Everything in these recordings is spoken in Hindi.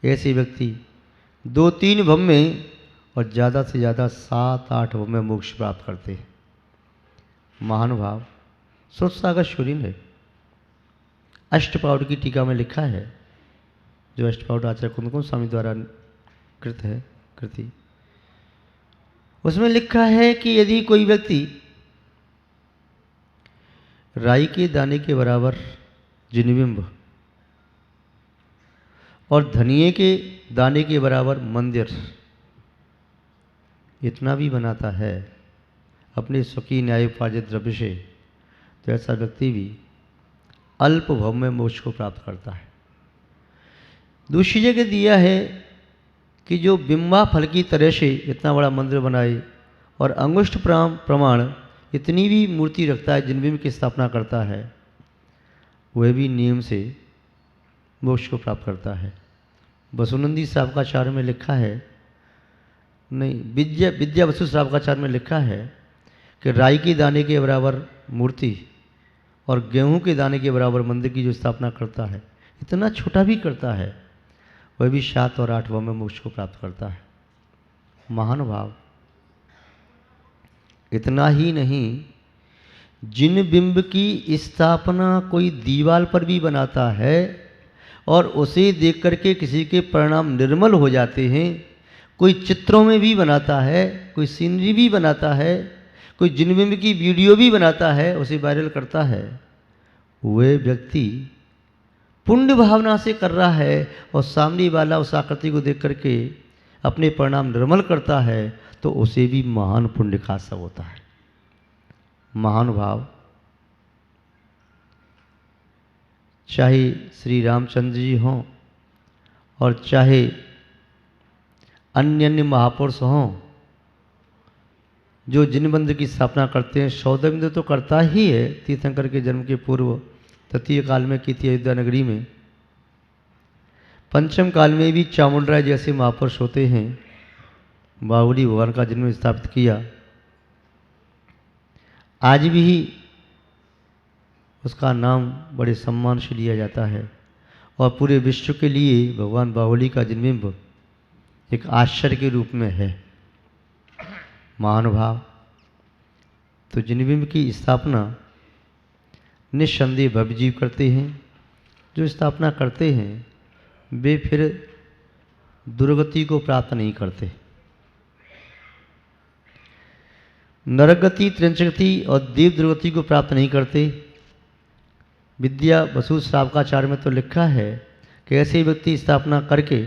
ऐसे व्यक्ति 2-3 भव में और ज़्यादा से ज़्यादा 7-8 भव में मोक्ष प्राप्त करते हैं। महानुभाव सुरसागर सूरी ने अष्टपाउड की टीका में लिखा है, जो अष्टपाउड आचार्य कुंदकुंज स्वामी द्वारा कृत है कृति, उसमें लिखा है कि यदि कोई व्यक्ति राई के दाने के बराबर जिनबिंब और धनिये के दाने के बराबर मंदिर इतना भी बनाता है अपने स्वकीय न्याय उपार्जित द्रव्य से, तो ऐसा व्यक्ति भी अल्प भव में मोक्ष को प्राप्त करता है। दूसरी जगह दिया है कि जो बिंबा फल की तरह से इतना बड़ा मंदिर बनाए और अंगुष्ठ प्रमाण इतनी भी मूर्ति रखता है, जिनबिंब की स्थापना करता है, वह भी नियम से मोक्ष को प्राप्त करता है। वसुनंदी श्रावकाचार्य में लिखा है, नहीं, विद्या वसु श्रावकाचार्य में लिखा है कि राई के दाने के बराबर मूर्ति और गेहूं के दाने के बराबर मंदिर की जो स्थापना करता है, इतना छोटा भी करता है, वह भी 7 और 8 भव में मोक्ष को प्राप्त करता है। महानुभाव इतना ही नहीं, जिन बिंब की स्थापना कोई दीवार पर भी बनाता है और उसे देख करके किसी के परिणाम निर्मल हो जाते हैं, कोई चित्रों में भी बनाता है, कोई सीनरी भी बनाता है, कोई जिनबिंब की वीडियो भी बनाता है, उसे वायरल करता है, वह व्यक्ति पुण्य भावना से कर रहा है और सामने वाला उस आकृति को देख करके अपने परिणाम निर्मल करता है, तो उसे भी महान पुण्य का सब होता है। महानुभाव चाहे श्री रामचंद्र जी हों और चाहे अन्य अन्य महापुरुष हों, जो जिनबंध की स्थापना करते हैं, सौदामिंद्र तो करता ही है, तीर्थंकर के जन्म के पूर्व तृतीय काल में की थी अयोध्या नगरी में। पंचम काल में भी चामुंडराय जैसे महापुरुष होते हैं, बाहुली भगवान का जन्म स्थापित किया। आज भी उसका नाम बड़े सम्मान से लिया जाता है और पूरे विश्व के लिए भगवान बाहुली का जिनबिंब एक आश्चर्य के रूप में है। महानुभाव तो जिनबिंब की स्थापना निस्संदेह भवजीव करते हैं। जो स्थापना करते हैं वे फिर दुर्गति को प्राप्त नहीं करते, नरगति, त्रिंचगति और देव दुर्गति को प्राप्त नहीं करते। विद्या वसु श्रावकाचार्य में तो लिखा है कि ऐसे व्यक्ति स्थापना करके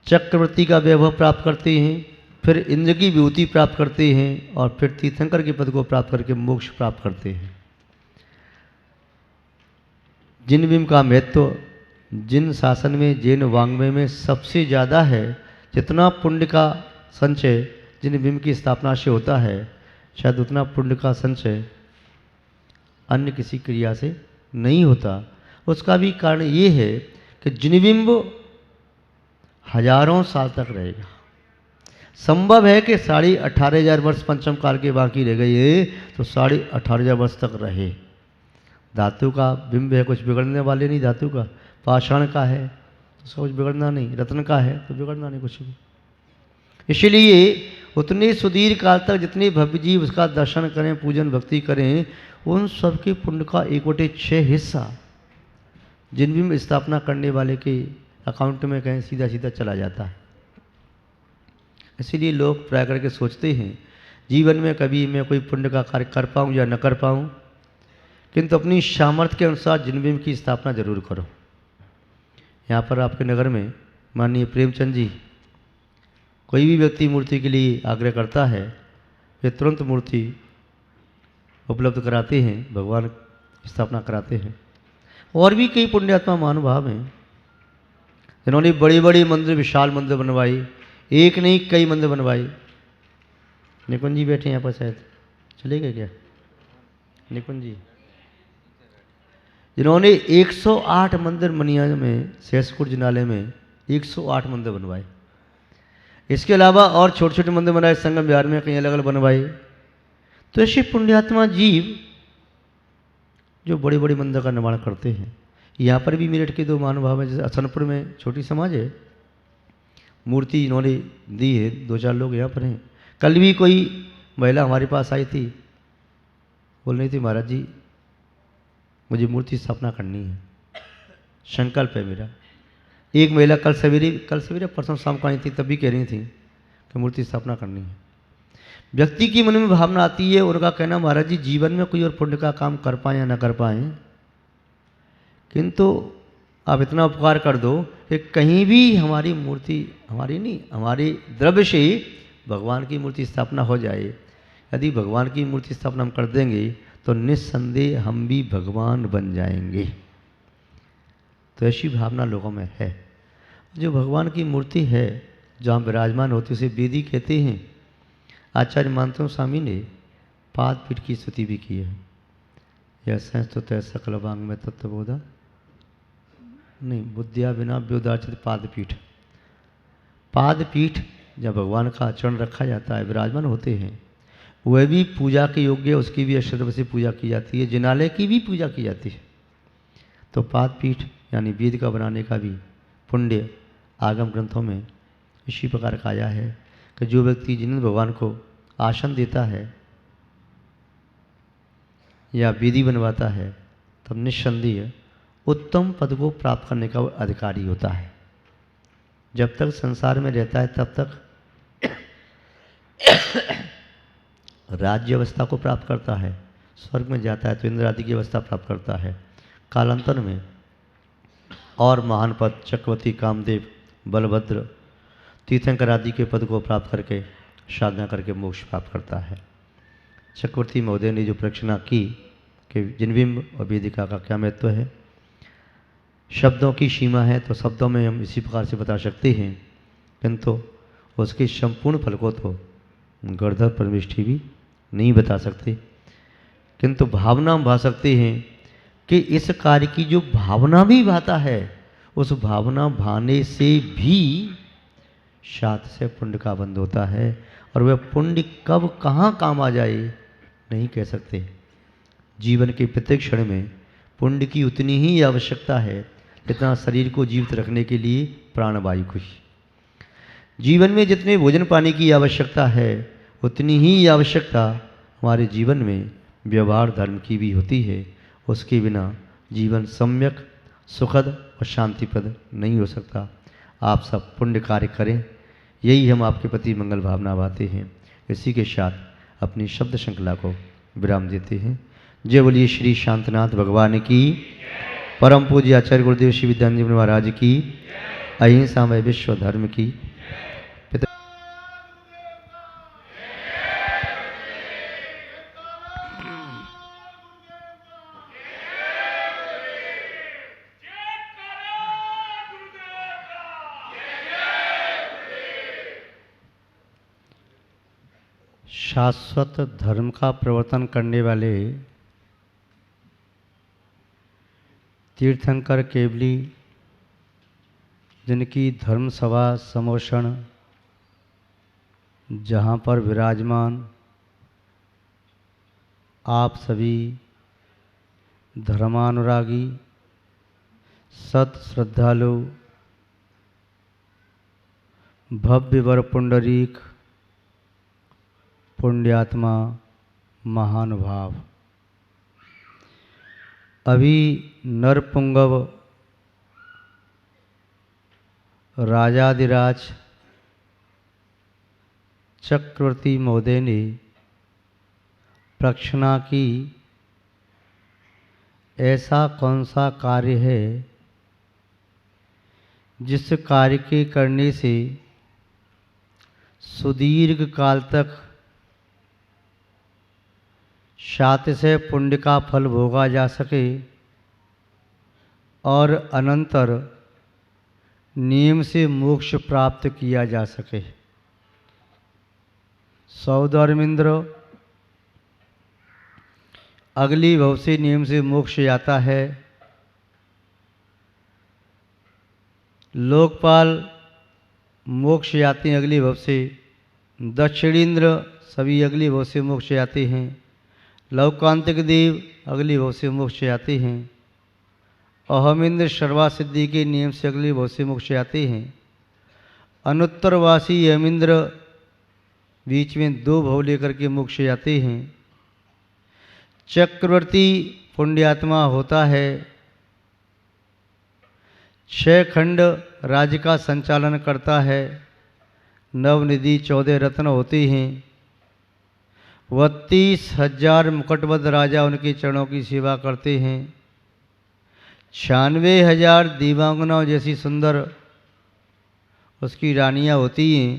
चक्रवर्ती का वैभव प्राप्त करते हैं, फिर इंद्र की विभूति प्राप्त करते हैं और फिर तीर्थंकर के पद को प्राप्त करके मोक्ष प्राप्त करते हैं। जिनबिंब का महत्व जिन शासन में, जैन वाङ्मय में सबसे ज़्यादा है। जितना पुण्य का संचय जिनबिंब की स्थापना से होता है, शायद उतना पुण्य का संचय अन्य किसी क्रिया से नहीं होता। उसका भी कारण ये है कि जिनबिंब हजारों साल तक रहेगा। संभव है कि 18,500 वर्ष पंचम काल के बाकी रह गए तो 18,500 वर्ष तक रहे। धातु का बिंब है, कुछ बिगड़ने वाले नहीं। धातु का, पाषाण का है तो उसका कुछ बिगड़ना नहीं, रत्न का है तो बिगड़ना नहीं कुछ भी। इसलिए उतने सुदीर्घ काल तक जितने भव्य जीव उसका दर्शन करें, पूजन भक्ति करें, उन सबके पुण्य का 1/6 हिस्सा जिनबिंब स्थापना करने वाले के अकाउंट में कहीं सीधा सीधा चला जाता है। इसीलिए लोग प्राय करके सोचते हैं जीवन में कभी मैं कोई पुण्य का कार्य कर पाऊँ या न कर पाऊँ, किंतु अपनी सामर्थ्य के अनुसार जिनबिंब की स्थापना जरूर करो। यहाँ पर आपके नगर में माननीय प्रेमचंद जी, कोई भी व्यक्ति मूर्ति के लिए आग्रह करता है, वे तुरंत मूर्ति उपलब्ध कराते हैं, भगवान स्थापना कराते हैं। और भी कई पुण्यात्मा महानुभाव हैं जिन्होंने बड़े बड़े मंदिर, विशाल मंदिर बनवाए, एक नहीं कई मंदिर बनवाए। निकुंज जी बैठे हैं यहाँ पर, शायद चले गए क्या निकुंज जी, जिन्होंने 108 मंदिर मनिया में, सहसपुर जिनालय में 108 मंदिर बनवाए। इसके अलावा और छोटे छोटे मंदिर बनाए, संगम बिहार में कहीं अलग अलग बनवाए। तो ऐसे पुण्यात्मा जीव जो बड़े बड़े मंदिर का निर्माण करते हैं, यहाँ पर भी मेरठ के दो महानुभाव हैं, जैसे असनपुर में छोटी समाज है, मूर्ति इन्होंने दी है, 2-4 लोग यहाँ पर हैं। कल भी कोई महिला हमारे पास आई थी, बोल रही थी महाराज जी मुझे मूर्ति स्थापना करनी है, संकल्प है मेरा। एक महिला कल सवेरे परसों शाम को आई थी, तब भी कह रही थी कि मूर्ति स्थापना करनी है। व्यक्ति की मन में भावना आती है, उनका कहना महाराज जी जीवन में कोई और पुण्य का काम कर पाए या ना कर पाए, किंतु आप इतना उपकार कर दो कि कहीं भी हमारी मूर्ति, हमारी नहीं, हमारे द्रव्य से भगवान की मूर्ति स्थापना हो जाए। यदि भगवान की मूर्ति स्थापना हम कर देंगे तो निस्संदेह हम भी भगवान बन जाएंगे। तो ऐसी भावना लोगों में है। जो भगवान की मूर्ति है, जहाँ विराजमान होती उसे वेदी कहते हैं। आचार्य मानतम स्वामी ने पाद पीठ की स्तुति भी की है। यह संस्तुत सकल वांग में तत्वबोधा नहीं, बुद्धिया बिना व्योदार्चित पादपीठ। पादपीठ जब भगवान का आचरण रखा जाता है, विराजमान होते हैं, वह भी पूजा के योग्य, उसकी भी अश्रद्धा से पूजा की जाती है, जिनालय की भी पूजा की जाती है। तो पादपीठ यानी वेद का बनाने का भी पुण्य आगम ग्रंथों में इसी प्रकार का आया है कि जो व्यक्ति जिन भगवान को आसन देता है या वेदी बनवाता है, तब निस्संदेह उत्तम पद को प्राप्त करने का अधिकारी होता है। जब तक संसार में रहता है तब तक राज्य अवस्था को प्राप्त करता है, स्वर्ग में जाता है तो इंद्र आदि की अवस्था प्राप्त करता है। कालांतर में और महान पद चक्रवर्ती, कामदेव, बलभद्र, तीर्थंकर आदि के पद को प्राप्त करके साधना करके मोक्ष प्राप्त करता है। चक्रवर्ती महोदय ने जो प्रश्ना की कि जिनबिंब और वेदिका का क्या महत्व है, शब्दों की सीमा है तो शब्दों में हम इसी प्रकार से बता सकते हैं, किंतु उसके संपूर्ण फल को तो गणधर परमेष्ठी भी नहीं बता सकते, किंतु भावना हम भा सकते हैं कि इस कार्य की जो भावना भी भाता है, उस भावना भाने से भी साथ से पुण्य का बंध होता है। और वह पुण्य कब कहाँ काम आ जाए नहीं कह सकते। जीवन के प्रत्येक क्षण में पुण्य की उतनी ही आवश्यकता है जितना शरीर को जीवित रखने के लिए प्राणवायु की। जीवन में जितने भोजन पानी की आवश्यकता है, उतनी ही आवश्यकता हमारे जीवन में व्यवहार धर्म की भी होती है। उसके बिना जीवन सम्यक, सुखद और शांतिप्रद नहीं हो सकता। आप सब पुण्य कार्य करें, यही हम आपके प्रति मंगल भावना भाते हैं। इसी के साथ अपनी शब्द श्रृंखला को विराम देते हैं। जय बोलिए श्री शांतनाथ भगवान की, परम पूज्य आचार्य गुरुदेव श्री विद्यानंद महाराज की, अहिंसा में विश्व धर्म की। शाश्वत धर्म का प्रवर्तन करने वाले तीर्थंकर केवली, जिनकी धर्म सभा समोषण जहाँ पर विराजमान आप सभी धर्मानुरागी सत श्रद्धालु भव्य वर पुंडरीक पुण्यात्मा महानुभाव, अभी नरपुंगव राजाधिराज चक्रवर्ती महोदय ने प्रश्ना की, ऐसा कौन सा कार्य है जिस कार्य के करने से सुदीर्घ काल तक शाति से पुण्य का फल भोगा जा सके और अनंतर नियम से मोक्ष प्राप्त किया जा सके। सौधर्मेंद्र, अगली भव से नियम से मोक्ष आता है। लोकपाल मोक्ष आते हैं अगली भव से। दक्षिणेंद्र सभी अगली भव से मोक्ष आते हैं। लौकांतिक देव अगली भव से मोक्ष आते हैं। अहम इंद्र सर्वा सिद्धि के नियम से अगले बहुत से मोक्ष आते हैं। अनुत्तरवासी यमिंद्र बीच में 2 भव लेकर के मोक्ष आते हैं। चक्रवर्ती पुण्यात्मा होता है। 6 खंड राज्य का संचालन करता है। नवनिधि 14 रत्न होते हैं। 32,000 मुकुटबद्ध राजा उनके चरणों की सेवा करते हैं। 96,000 दिव्यांगनाओं जैसी सुंदर उसकी रानियां होती हैं।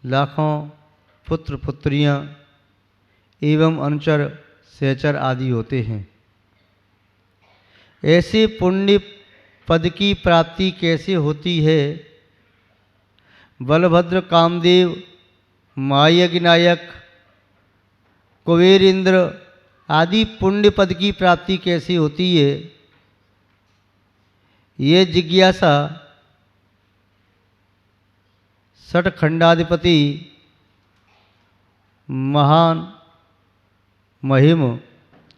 लाखों पुत्र पुत्रियां एवं अनुचर सहचर आदि होते हैं। ऐसे पुण्य पद की प्राप्ति कैसे होती है? बलभद्र, कामदेव, महायज्ञ नायक, कुबेर इंद्र आदि पुण्य पद की प्राप्ति कैसे होती है? ये जिज्ञासा षटखंडाधिपति महान महिम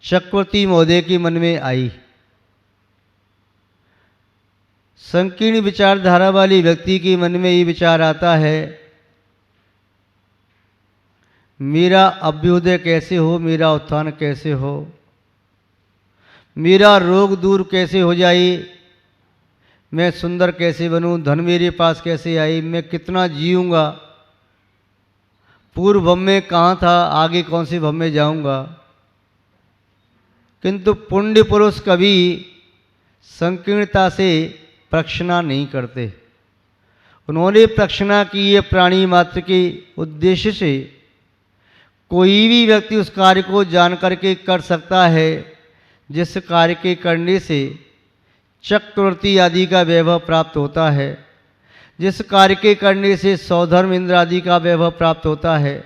चक्रवर्ती महोदय के मन में आई। संकीर्ण विचारधारा वाली व्यक्ति के मन में ये विचार आता है, मेरा अभ्युदय कैसे हो, मेरा उत्थान कैसे हो, मेरा रोग दूर कैसे हो जाए, मैं सुंदर कैसे बनूं, धन मेरे पास कैसे आए, मैं कितना जीऊँगा, पूर्व भव में कहाँ था, आगे कौन से भव में जाऊँगा। किंतु पुण्य पुरुष कभी संकीर्णता से प्रक्षणा नहीं करते। उन्होंने प्रक्षणा की है प्राणी मात्र के उद्देश्य से। कोई भी व्यक्ति उस कार्य को जान करके कर सकता है जिस कार्य के करने से चक्रवर्ती आदि का वैभव प्राप्त होता है, जिस कार्य के करने से सौधर्म इंद्र आदि का वैभव प्राप्त होता है,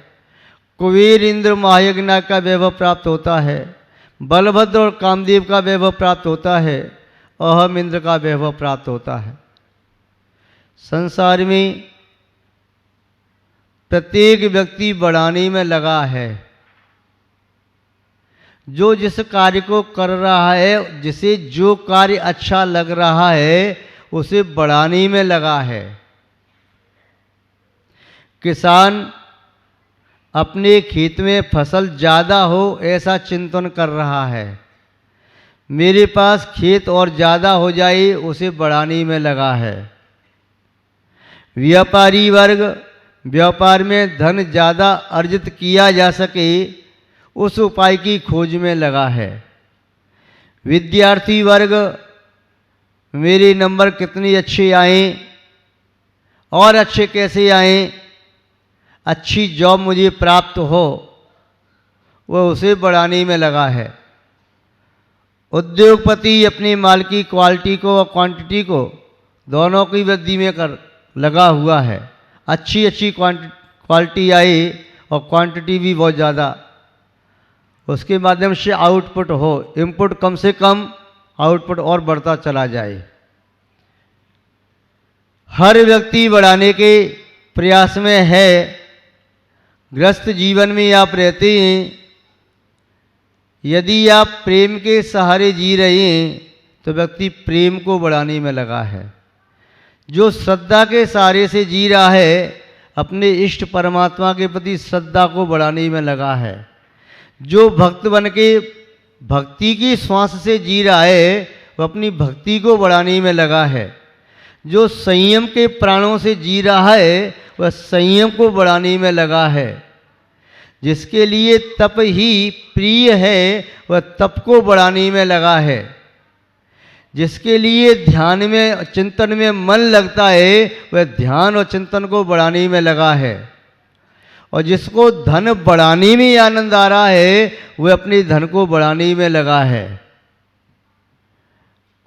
कुबेर इंद्र महायज्ञ का वैभव प्राप्त होता है, बलभद्र और कामदेव का वैभव प्राप्त होता है, अहम इंद्र का वैभव प्राप्त होता है। संसार में प्रत्येक व्यक्ति बढ़ाने में लगा है। जो जिस कार्य को कर रहा है, जिसे जो कार्य अच्छा लग रहा है, उसे बढ़ाने में लगा है। किसान अपने खेत में फसल ज़्यादा हो ऐसा चिंतन कर रहा है। मेरे पास खेत और ज़्यादा हो जाए उसे बढ़ाने में लगा है। व्यापारी वर्ग व्यापार में धन ज़्यादा अर्जित किया जा सके उस उपाय की खोज में लगा है। विद्यार्थी वर्ग मेरे नंबर कितने अच्छे आएं और अच्छे कैसे आएं, अच्छी जॉब मुझे प्राप्त हो, वह उसे बढ़ाने में लगा है। उद्योगपति अपने माल की क्वालिटी को और क्वांटिटी को दोनों की वृद्धि में कर लगा हुआ है। अच्छी अच्छी क्वालिटी आए और क्वांटिटी भी बहुत ज़्यादा, उसके माध्यम से आउटपुट हो, इनपुट कम से कम, आउटपुट और बढ़ता चला जाए। हर व्यक्ति बढ़ाने के प्रयास में है। ग्रस्त जीवन में आप रहते हैं, यदि आप प्रेम के सहारे जी रहे हैं तो व्यक्ति प्रेम को बढ़ाने में लगा है। जो श्रद्धा के सहारे से जी रहा है, अपने इष्ट परमात्मा के प्रति श्रद्धा को बढ़ाने में लगा है। जो भक्त बन के भक्ति की श्वास से जी रहा है, वह अपनी भक्ति को बढ़ाने में लगा है। जो संयम के प्राणों से जी रहा है, वह संयम को बढ़ाने में लगा है। जिसके लिए तप ही प्रिय है, वह तप को बढ़ाने में लगा है। जिसके लिए ध्यान में चिंतन में मन लगता है, वह ध्यान और चिंतन को बढ़ाने में लगा है। और जिसको धन बढ़ाने में आनंद आ रहा है, वह अपने धन को बढ़ाने में लगा है।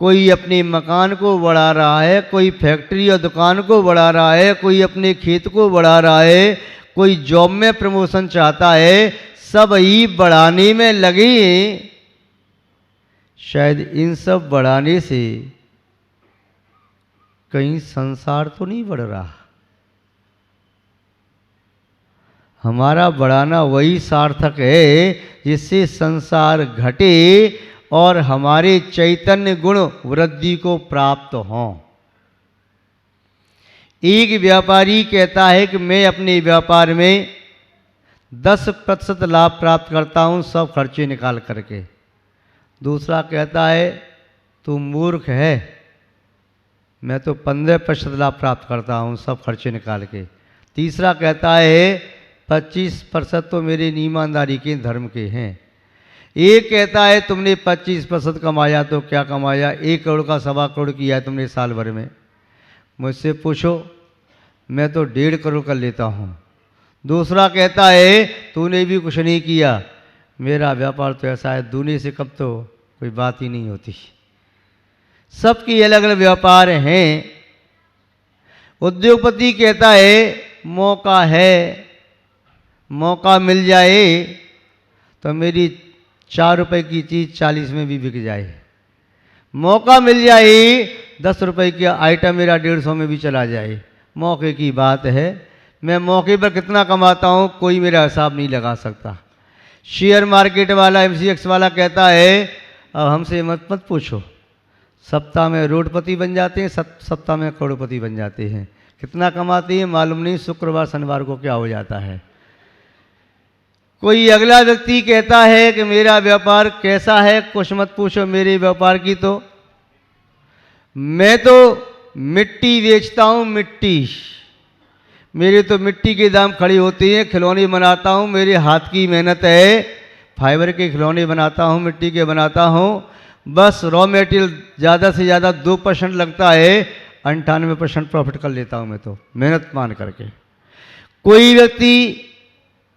कोई अपने मकान को बढ़ा रहा है, कोई फैक्ट्री और दुकान को बढ़ा रहा है, कोई अपने खेत को बढ़ा रहा है, कोई जॉब में प्रमोशन चाहता है, सब ही बढ़ाने में लगे। शायद इन सब बढ़ाने से कहीं संसार तो नहीं बढ़ रहा। हमारा बढ़ाना वही सार्थक है जिससे संसार घटे और हमारे चैतन्य गुण वृद्धि को प्राप्त हों। एक व्यापारी कहता है कि मैं अपने व्यापार में 10% लाभ प्राप्त करता हूँ सब खर्चे निकाल करके। दूसरा कहता है तू मूर्ख है, मैं तो 15% लाभ प्राप्त करता हूँ सब खर्चे निकाल के। तीसरा कहता है 25% तो मेरे ईमानदारी के धर्म के हैं। एक कहता है तुमने 25% कमाया तो क्या कमाया, 1 करोड़ का 1.25 करोड़ किया है तुमने साल भर में। मुझसे पूछो, मैं तो 1.5 करोड़ का लेता हूँ। दूसरा कहता है तूने भी कुछ नहीं किया, मेरा व्यापार तो ऐसा है दूनी से कब तो कोई बात ही नहीं होती। सबकी अलग अलग व्यापार हैं। उद्योगपति कहता है मौका है, मौका मिल जाए तो मेरी 4 रुपए की चीज़ 40 में भी बिक जाए। मौका मिल जाए 10 रुपए का आइटम मेरा 150 में भी चला जाए। मौके की बात है। मैं मौके पर कितना कमाता हूँ कोई मेरा हिसाब नहीं लगा सकता। शेयर मार्केट वाला MCX वाला कहता है अब हमसे मत पूछो, सप्ताह में रोडपति बन जाते हैं, सप्ताह में करोड़पति बन जाते हैं। कितना कमाते हैं मालूम नहीं, शुक्रवार शनिवार को क्या हो जाता है। कोई अगला व्यक्ति कहता है कि मेरा व्यापार कैसा है, कुछ मत पूछो मेरे व्यापार की, तो मैं तो मिट्टी बेचता हूँ, मिट्टी। मेरे तो मिट्टी के दाम खड़े होते हैं। खिलौने बनाता हूँ, मेरे हाथ की मेहनत है। फाइबर के खिलौने बनाता हूँ, मिट्टी के बनाता हूँ। बस रॉ मटेरियल ज़्यादा से ज़्यादा 2% लगता है, 98% प्रॉफिट कर लेता हूँ मैं तो मेहनत मान करके। कोई व्यक्ति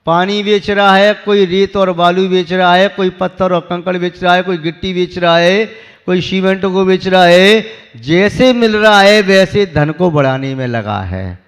पानी बेच रहा है, कोई रेत और बालू बेच रहा है, कोई पत्थर और कंकड़ बेच रहा है, कोई गिट्टी बेच रहा है, कोई सीमेंट को बेच रहा है। जैसे मिल रहा है वैसे धन को बढ़ाने में लगा है।